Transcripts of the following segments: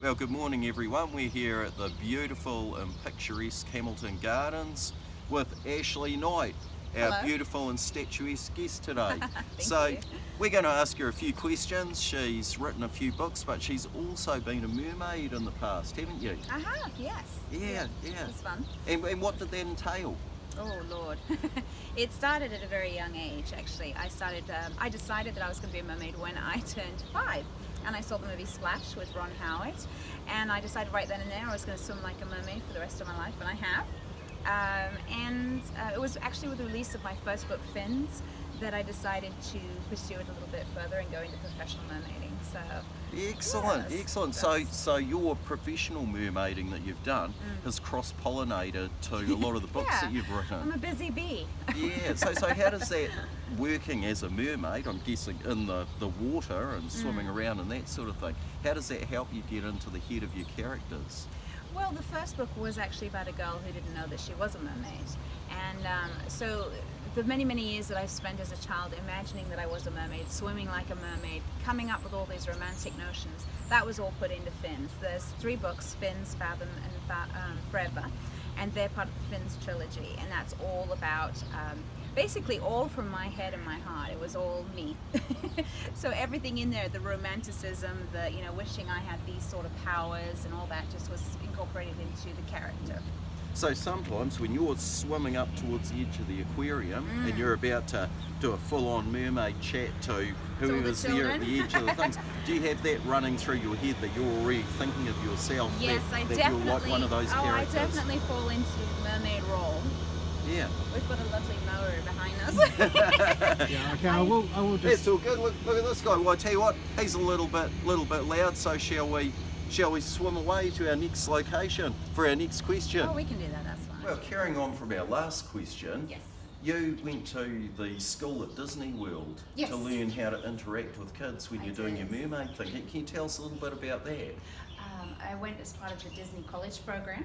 Well, good morning everyone. We're here at the beautiful and picturesque Hamilton Gardens with Ashley Knight, our Hello. beautiful and statuesque guest today. Thank you. We're going to ask her a few questions. She's written a few books, but she's also been a mermaid in the past, haven't you? I have, yes. Yeah. It's fun. And what did that entail? Oh Lord. It started at a very young age, actually. I decided that I was going to be a mermaid when I turned 5. And I saw the movie Splash with Ron Howard. And I decided right then and there I was going to swim like a mermaid for the rest of my life, and I have. It was actually with the release of my first book, Fins, that I decided to pursue it a little bit further and go into professional mermaiding. So Excellent, yes, excellent. So your professional mermaiding that you've done has cross-pollinated to a lot of the books yeah, that you've written. I'm a busy bee. Yeah, so how does that, working as a mermaid, I'm guessing in the water and swimming around and that sort of thing, how does that help you get into the head of your characters? Well, the first book was actually about a girl who didn't know that she was a mermaid. And so the many, many years that I've spent as a child imagining that I was a mermaid, swimming like a mermaid, coming up with all these romantic notions, that was all put into Fins. There's 3 books, Fins, Fathom, and Forever, and they're part of the Fins trilogy. And that's all about basically all from my head and my heart. It was all me. So everything in there, the romanticism, the wishing I had these sort of powers and all that, just was incorporated into the character. So sometimes when you're swimming up towards the edge of the aquarium and you're about to do a full-on mermaid chat to whoever's there at the edge of the things, do you have that running through your head that you're already thinking of yourself? Yes, that, I that definitely. you're like one of those characters? I definitely fall into the mermaid role. Yeah. We've got a lovely mower behind us. Yeah, okay, I will just... That's all good. Look at this guy. Well, I tell you what, he's a little bit loud. So shall we swim away to our next location for our next question? Oh, we can do that. That's fine. Well, carrying on from our last question. Yes. You went to the school at Disney World Yes. to learn how to interact with kids when you're doing your mermaid thing. Can you tell us a little bit about that? I went as part of the Disney College program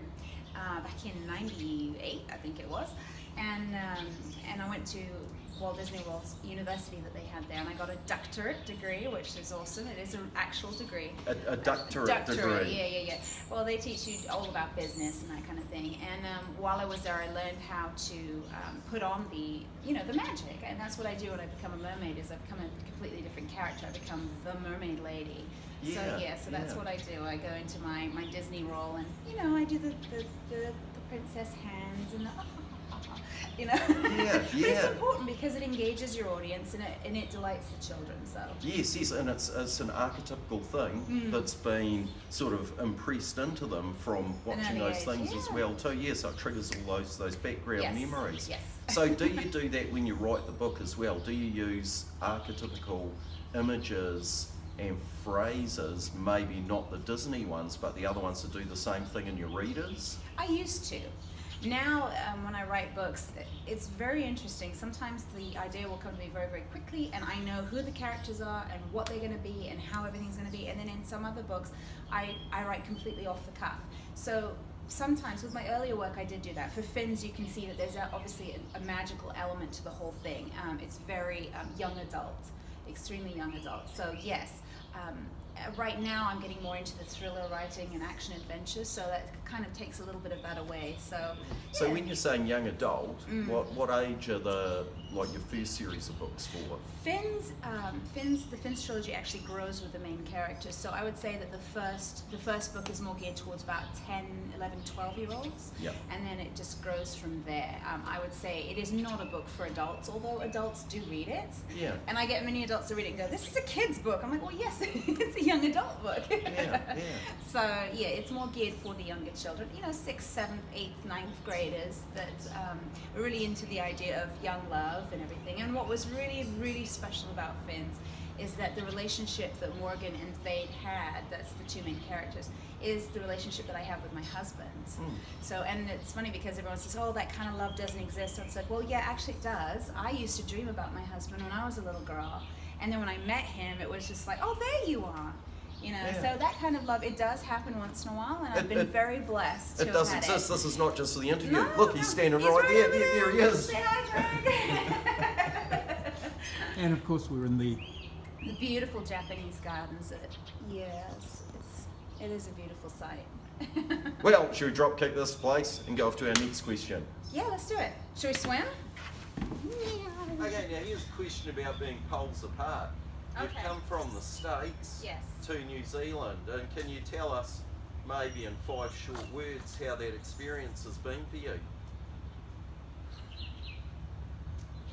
back in '98, I think it was, and I went to Walt Disney World University that they had there, and I got a doctorate degree, which is awesome. It is an actual degree. A doctorate degree. Yeah. Well, they teach you all about business and that kind of thing. And while I was there, I learned how to put on the magic, and that's what I do when I become a mermaid. Is I become a completely different character. I become the mermaid lady. So that's what I do. I go into my Disney role, and I do the princess hands and the Yeah. But it's important because it engages your audience and it delights the children. So Yes, and it's an archetypical thing that's been sort of impressed into them from watching those things as well too. Yes, so it triggers all those background memories. Yes. So do you do that when you write the book as well? Do you use archetypical images and phrases, maybe not the Disney ones, but the other ones to do the same thing in your readers? I used to. Now, when I write books, it's very interesting. Sometimes the idea will come to me very, very quickly, and I know who the characters are and what they're going to be and how everything's going to be. And then in some other books, I write completely off the cuff. So sometimes with my earlier work, I did do that. For Fins, you can see that there's obviously a magical element to the whole thing. It's very young adult, extremely young adult. So yes. Right now I'm getting more into the thriller writing and action adventures, so that kind of takes a little bit of that away. So when you're saying young adult, what age are your first series of books for? The Fins trilogy actually grows with the main characters. So I would say that the first book is more geared towards about 10, 11, 12-year-olds. Yep. And then it just grows from there. I would say it is not a book for adults, although adults do read it. Yeah. And I get many adults to read it and go, "This is a kid's book." I'm like, "Well, yes, it's a young adult book." Yeah. So yeah, it's more geared for the younger children, 6th, 7th, 8th, 9th graders that are really into the idea of young love and everything. And what was really, really special about Fins is that the relationship that Morgan and Thade had, that's the 2 main characters, is the relationship that I have with my husband. So, and it's funny because everyone says, "Oh, that kind of love doesn't exist." And it's like, well, yeah, actually it does. I used to dream about my husband when I was a little girl. And then when I met him, it was just like, "Oh, there you are." So that kind of love, it does happen once in a while, and I've been very blessed to It does have had exist. This is not just for the interview. No, Look, he's standing he's right there. over There he is. Say hi, Greg. And of course we're in the The beautiful Japanese gardens. Yes, It is a beautiful sight. Well, should we drop kick this place and go off to our next question? Yeah, let's do it. Should we swim? Okay, now here's a question about being poles apart. You've Okay. come from the States Yes. to New Zealand, and can you tell us, maybe in 5 short words, how that experience has been for you?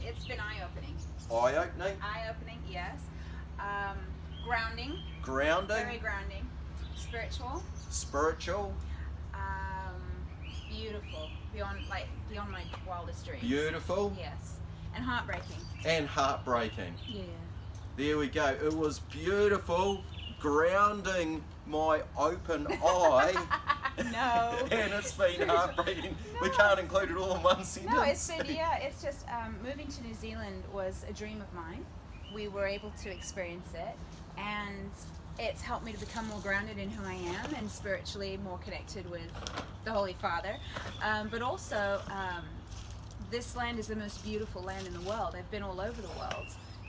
It's been eye-opening. Eye-opening? Eye-opening, yes. Grounding. Grounding? Very grounding. Spiritual. Spiritual? Beautiful. Beyond my wildest dreams. Beautiful? Yes. And heartbreaking. And heartbreaking. Yeah. There we go. It was beautiful, grounding my open eye. No. And it's been heartbreaking. We can't include it all in one sentence. No, it's just moving to New Zealand was a dream of mine. We were able to experience it, and it's helped me to become more grounded in who I am and spiritually more connected with the Holy Father. But also, this land is the most beautiful land in the world. I've been all over the world,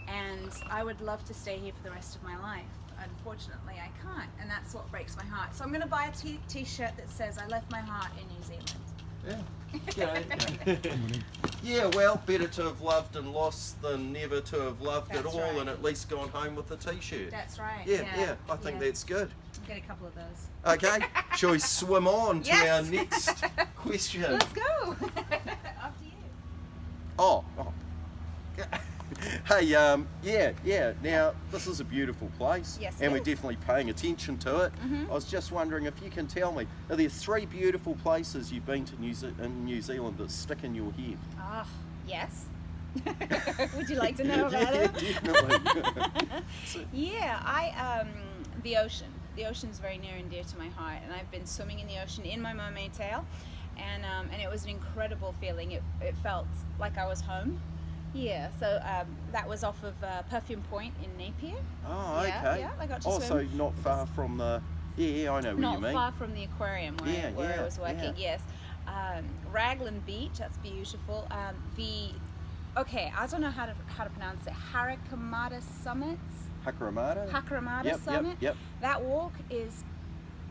and I would love to stay here for the rest of my life. Unfortunately, I can't, and that's what breaks my heart. So I'm going to buy a t-shirt that says, I left my heart in New Zealand. Yeah, well, better to have loved and lost than never to have loved at That's all right. and at least gone home with the t-shirt. That's right. Yeah, I think that's good. Get a couple of those. Okay, shall we swim on to Yes. our next question? Let's go. After you. Oh. Hey, yeah. Now, this is a beautiful place, Yes, and it we're is. definitely paying attention to it. Mhm. I was just wondering if you can tell me, are there 3 beautiful places you've been to in New Zealand that stick in your head? Ah, yes. Would you like to know about Yeah, it? definitely. Yeah, the ocean. The ocean is very near and dear to my heart, and I've been swimming in the ocean in my mermaid tail, and it was an incredible feeling. It felt like I was home. Yeah, so that was off of Perfume Point in Napier. Oh, Yeah, okay. yeah, I got to Also, swim. not far from the. Yeah, I know what you Not mean. far from the aquarium where Yeah, I was working. yeah. Yes, Raglan Beach. That's beautiful. Okay, I don't know how to pronounce it. Harakamata Summits. Hakuramata? Hakaramata Yep, Summit. Yep. That walk is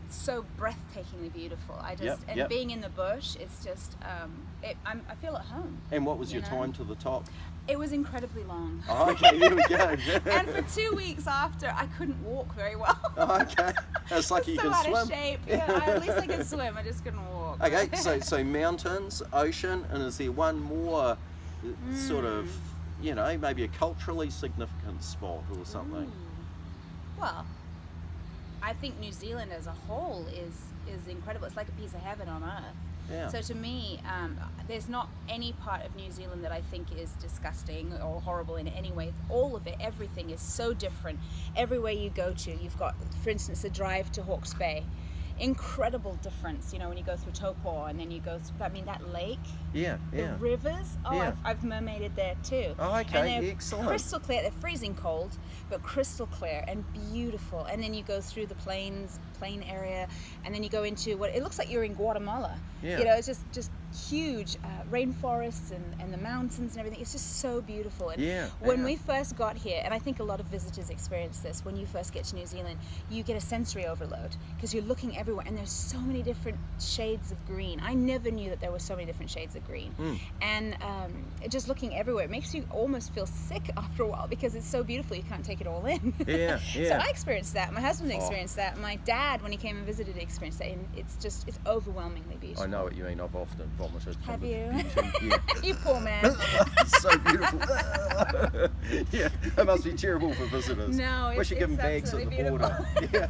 so breathtakingly beautiful. Yep. Being in the bush, it's just I feel at home. And what was You your know? time to the top? It was incredibly long. Oh, okay, there we go. And for 2 weeks after, I couldn't walk very well. Oh, okay. It's like you so can out swim. of shape. Yeah, at least I could swim. I just couldn't walk. Okay, so mountains, ocean, and is there one more sort of, maybe a culturally significant spot or something? Well, I think New Zealand as a whole is incredible. It's like a piece of heaven on earth. Yeah. So to me, there's not any part of New Zealand that I think is disgusting or horrible in any way. All of it, everything is so different. Everywhere you go to, you've got, for instance, the drive to Hawke's Bay. Incredible difference, when you go through Taupo and then you go through, that lake, Yeah. the rivers. Oh, Yeah. I've mermaided there too. Oh, okay, And they're excellent. crystal clear. They're freezing cold, but crystal clear and beautiful. And then you go through the plain area, and then you go into what it looks like you're in Guatemala. Yeah. It's just huge rainforests and the mountains and everything. It's just so beautiful. And Yeah, when yeah. we first got here, and I think a lot of visitors experience this, when you first get to New Zealand, you get a sensory overload because you're looking everywhere, and there's so many different shades of green. I never knew that there were so many different shades of green. And just looking everywhere, it makes you almost feel sick after a while because it's so beautiful you can't take it all in. Yeah. So I experienced that. My husband Oh. experienced that. My dad, when he came and visited, experienced that. And it's overwhelmingly beautiful. I know what you mean. I've often vomited from Have the you? beauty. Yeah. You poor man. So beautiful. Yeah, it must be terrible for visitors. No, we should give them it's bags at the absolutely border. Yeah.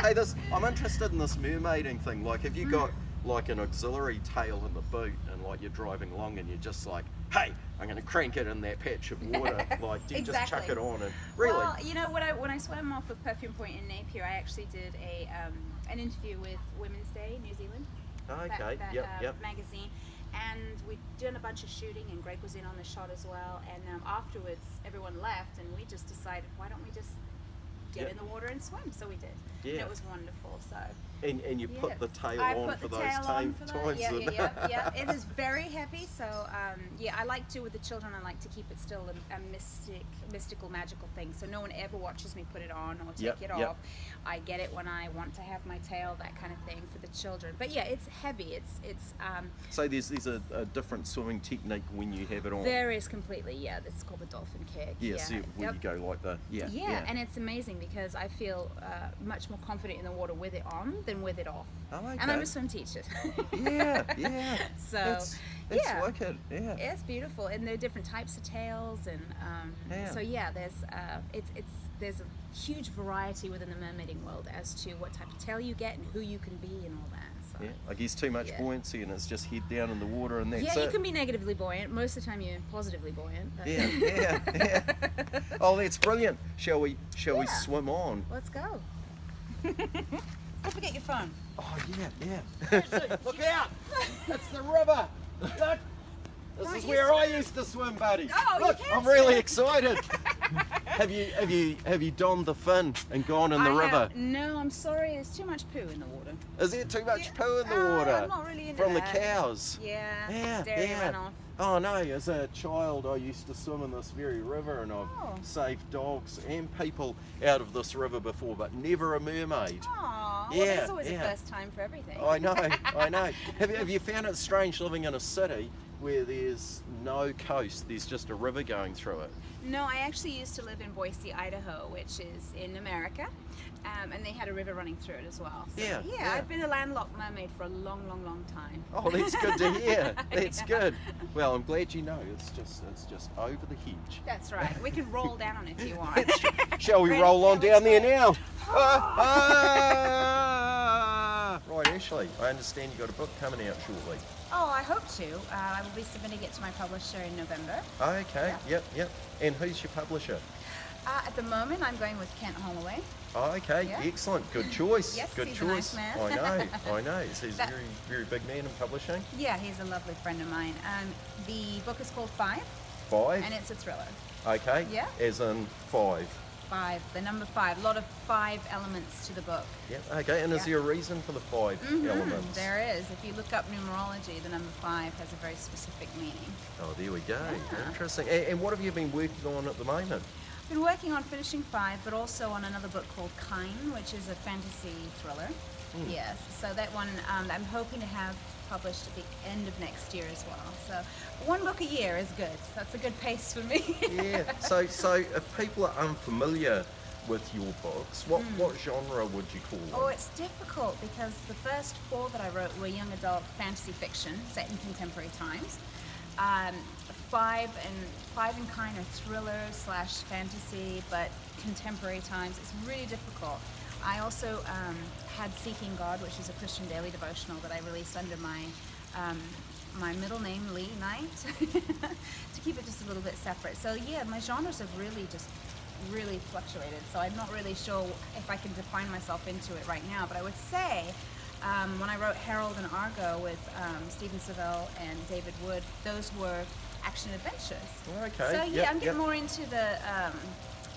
Hey, I'm interested in this mermaiding thing. Like, have you got like an auxiliary tail in the boot, and like you're driving along, and you're just like, hey, I'm going to crank it in that patch of water. Like, do you just chuck Exactly. it on? And really? Well, when I swam off of Perfume Point in Napier, I actually did an interview with Women's Day New Zealand. Okay. That Yep. magazine, and we'd done a bunch of shooting, and Greg was in on the shot as well. And afterwards, everyone left, and we just decided, why don't we just get Yep. in the water and swim? So we did. Yeah. And it was wonderful. So And you put the tail I on put for the those tail on for times. that. Yeah. It is very heavy, so yeah, I like to, with the children, I like to keep it still a mystical, magical thing. So no one ever watches me put it on or take it off. I get it when I want to have my tail, that kind of thing for the children. But yeah, it's heavy. It's So there's a different swimming technique when you have it on. there is completely, yeah. It's called the dolphin kick. Yeah, so when you go like the and it's amazing because I feel much more confident in the water with it on than with it off. Oh, okay. And I'm a swim teacher. Yeah. So it's wicked. Yeah. It's beautiful, and there are different types of tails, and so yeah, there's a huge variety within the mermaiding world as to what type of tail you get and who you can be and all that. So, Yeah, I guess too much buoyancy and it's just head down in the water and that's it. Yeah, you can be negatively buoyant. Most of the time, you're positively buoyant. But Yeah. Oh, that's brilliant. Shall we swim on? Let's go. Don't forget your phone. Oh yeah. Look out! It's the river. Look. This is where I used to swim, buddy. Oh, look, you can I'm really swim. excited. Have you donned the fin and gone in the river? No, I'm sorry. There's too much poo in the water. Is there too much poo in the water? I'm not really into From that. the cows? Yeah. Dairy runoff. Oh no, as a child I used to swim in this very river and I've Oh. saved dogs and people out of this river before, but never a mermaid. Aw, Yeah, well, there's always yeah. a first time for everything. I know. Have you found it strange living in a city where there's no coast, there's just a river going through it? No, I actually used to live in Boise, Idaho, which is in America, and they had a river running through it as well. So, Yeah. I've been a landlocked mermaid for a long, long, long time. Oh, that's good to hear. That's good. Well, I'm glad you know. It's just over the hedge. That's right. We can roll down if you want. Shall we Ready? roll on Yeah, down let's there go. now? Right, Ashley, I understand you've got a book coming out shortly. Oh, I hope to. I will be submitting it to my publisher in November. Okay, yep. And who's your publisher? At the moment, I'm going with Kent Holloway. Okay, Yeah. excellent. Good choice. Yes, Good he's a choice. nice man. I know. He's a That- very, very big man in publishing. Yeah, he's a lovely friend of mine. The book is called 5, 5. and it's a thriller. Okay. Yeah. As in 5. 5, the number 5. A lot of 5 elements to the book. Yep. Okay. And is there a reason for the 5 elements? There is. If you look up numerology, the number 5 has a very specific meaning. Oh, there we go. Yeah. Interesting. And what have you been working on at the moment? I've been working on finishing 5, but also on another book called Kine, which is a fantasy thriller. Yes, so that one I'm hoping to have published at the end of next year as well. So 1 book a year is good. That's a good pace for me. Yeah. So if people are unfamiliar with your books, what genre would you call them? Oh, it's difficult because the first 4 that I wrote were young adult fantasy fiction set in contemporary times. 5 and Kine are thriller / fantasy, but contemporary times. It's really difficult. I also had Seeking God, which is a Christian daily devotional that I released under my my middle name, Lee Knight, to keep it just a little bit separate. So yeah, my genres have really fluctuated. So I'm not really sure if I can define myself into it right now, but I would say when I wrote Harold and Argo with Stephen Savell and David Wood, those were action adventures. Okay. So yeah, Yep, I'm getting yep. more into the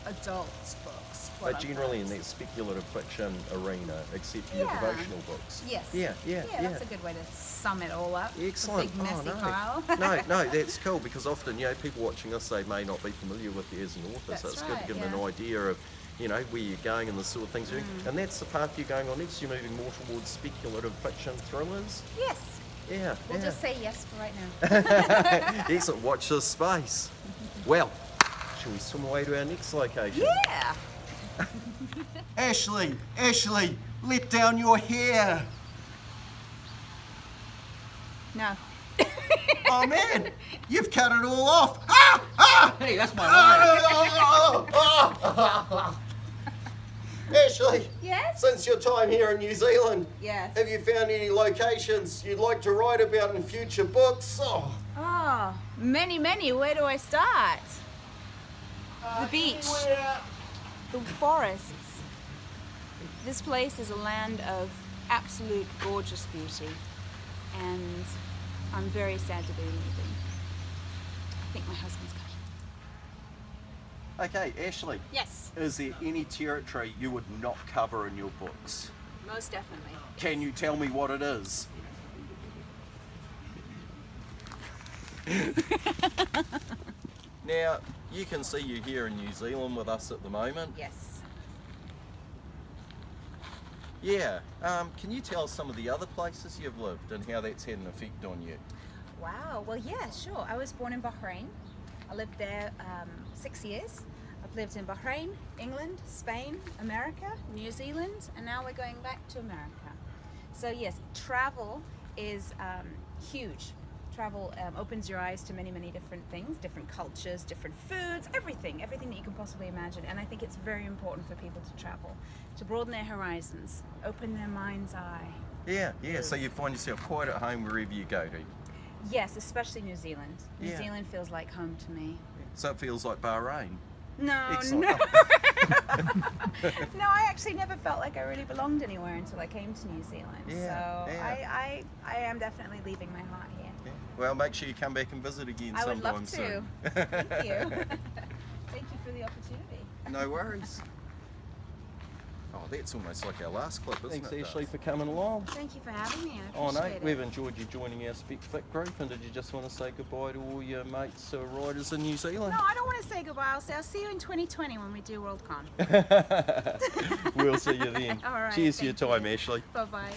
adult books. But generally in that speculative fiction arena, except for your Yeah. devotional books. Yes. Yeah. That's a good way to sum it all up. Excellent. A big messy pile. No, that's cool because often, people watching this, they may not be familiar with you as an author, so That's it's good to right, give them an idea of, where you're going and the sort of things you're doing. And that's the path you're going on next. You're moving more towards speculative fiction thrillers. Yes. Yeah. We'll yeah. just say yes for right now. Excellent. Watch this space. Well, shall we swim away to our next location? Yeah. Ashley, let down your hair. No. Oh man, you've cut it all off. Hey, that's my line. Ashley, Yes. since your time here in New Zealand, Yes. have you found any locations you'd like to write about in future books? Oh, many. Where do I start? The beach. Anywhere. The forests. This place is a land of absolute gorgeous beauty, and I'm very sad to be leaving. I think my husband's coming. Okay, Ashley, Yes. is there any territory you would not cover in your books? Most definitely. Can you tell me what it is? Now, you can see you here in New Zealand with us at the moment. Yes. Yeah. Can you tell us some of the other places you've lived and how that's had an effect on you? Wow. Well, yeah, sure. I was born in Bahrain. I lived there 6 years. I've lived in Bahrain, England, Spain, America, New Zealand, and now we're going back to America. So yes, travel is huge. Travel opens your eyes to many, many different things, different cultures, different foods, everything that you can possibly imagine. And I think it's very important for people to travel, to broaden their horizons, open their mind's eye. Yeah, yeah. So you find yourself quite at home wherever you go to. Yes, especially New Zealand. New Yeah. Zealand feels like home to me. So it feels like Bahrain. No, Excellent. no. No, I actually never felt like I really belonged anywhere until I came to New Zealand. Yeah, So yeah. I am definitely leaving my heart here. Yeah. Well, make sure you come back and visit again I would sometime love to. soon. Thank you. Thank you for the opportunity. No worries. Oh, that's almost like our last clip, isn't Thanks, it? Ashley, for coming along. Thank you for having me. I Oh, no, appreciate we've it. enjoyed you joining our Spec Fit group, and did you just want to say goodbye to all your mates who are riders in New Zealand? No, I don't want to say goodbye. I'll see you in 2020 when we do WorldCon. We'll see you then. All right, Cheers for your thank time, you. Ashley. Bye-bye.